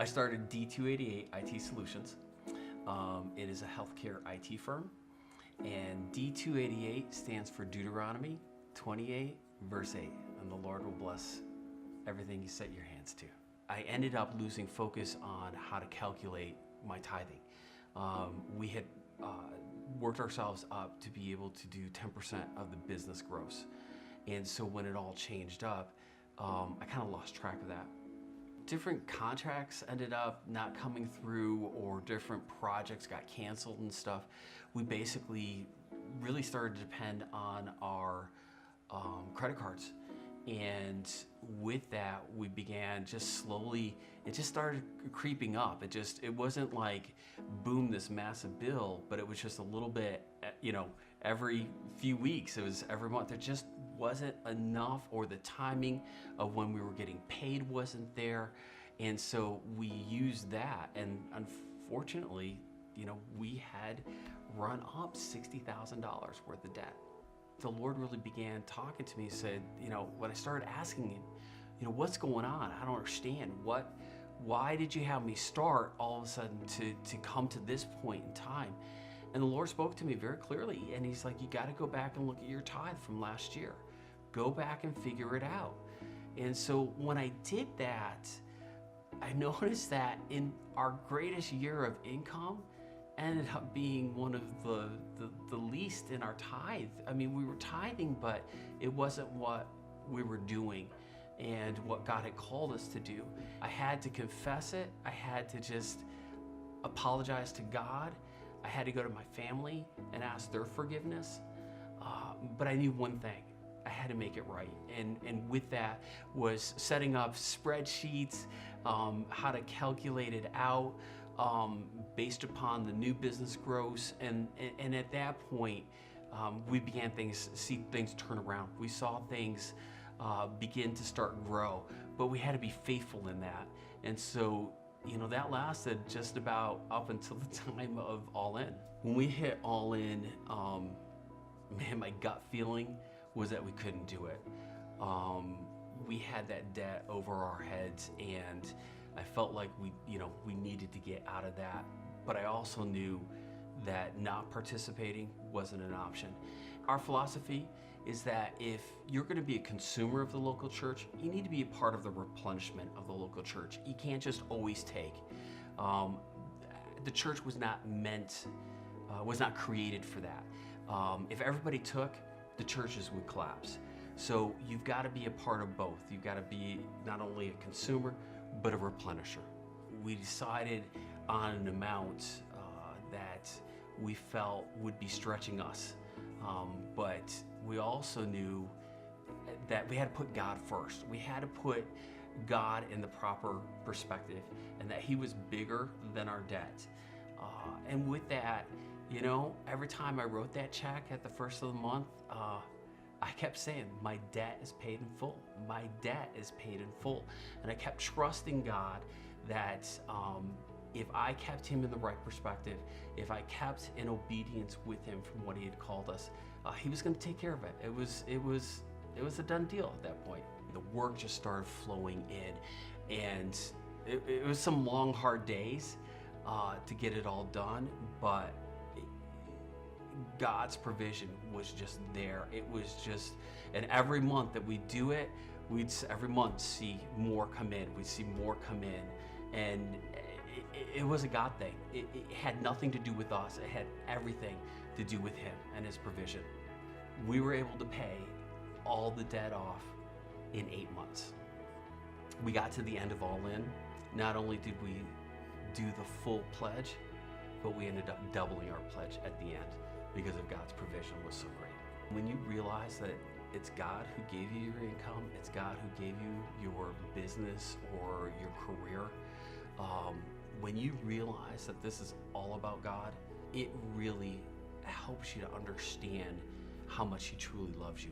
I started D288 IT Solutions. It is a healthcare IT firm, and D288 stands for Deuteronomy 28 verse 8, and the Lord will bless everything you set your hands to. I ended up losing focus on how to calculate my tithing. We had worked ourselves up to be able to do 10% of the business gross. And so when it all changed up, I kind of lost track of that. Different contracts ended up not coming through, or different projects got canceled and stuff. We basically really started to depend on our credit cards. And with that, we began just slowly, it just started creeping up. It wasn't like, boom, this massive bill, but it was just a little bit, every few weeks. It was every month. There just wasn't enough, or the timing of when we were getting paid wasn't there. And so we used that. And unfortunately, we had run up $60,000 worth of debt. The Lord really began talking to me and said, when I started asking him, what's going on? I don't understand. Why did you have me start all of a sudden to come to this point in time? And the Lord spoke to me very clearly, and he's like, you got to go back and look at your tithe from last year. Go back and figure it out. And so when I did that, I noticed that in our greatest year of income, ended up being one of the least in our tithe. I mean, we were tithing, but it wasn't what we were doing and what God had called us to do. I had to confess it. I had to just apologize to God. I had to go to my family and ask their forgiveness. But I knew one thing: I had to make it right. And with that was setting up spreadsheets, how to calculate it out based upon the new business gross. And at that point, we began see things turn around. We saw things begin to start grow, but we had to be faithful in that. And so, that lasted just about up until the time of All In. When we hit All In, man, my gut feeling was that we couldn't do it. We had that debt over our heads, and I felt like we needed to get out of that. But I also knew that not participating wasn't an option. Our philosophy is that if you're going to be a consumer of the local church, you need to be a part of the replenishment of the local church. You can't just always take. The church was not created for that. If everybody took, the churches would collapse. So you've got to be a part of both. You've got to be not only a consumer, but a replenisher. We decided on an amount that we felt would be stretching us. But we also knew that we had to put God first. We had to put God in the proper perspective, and that he was bigger than our debt. And with that, every time I wrote that check at the first of the month, I kept saying, my debt is paid in full. My debt is paid in full. And I kept trusting God that if I kept him in the right perspective, if I kept in obedience with him from what he had called us, he was going to take care of it. It was a done deal at that point. The work just started flowing in, and it was some long, hard days to get it all done, but God's provision was just there. It was just, and every month that we do it, we'd every month see more come in. We'd see more come in, and it was a God thing. It had nothing to do with us. It had everything to do with him and his provision. We were able to pay all the debt off in 8 months. We got to the end of All In. Not only did we do the full pledge, but we ended up doubling our pledge at the end because of God's provision was so great. When you realize that it's God who gave you your income, it's God who gave you your business or your career, when you realize that this is all about God, it really helps you to understand how much he truly loves you.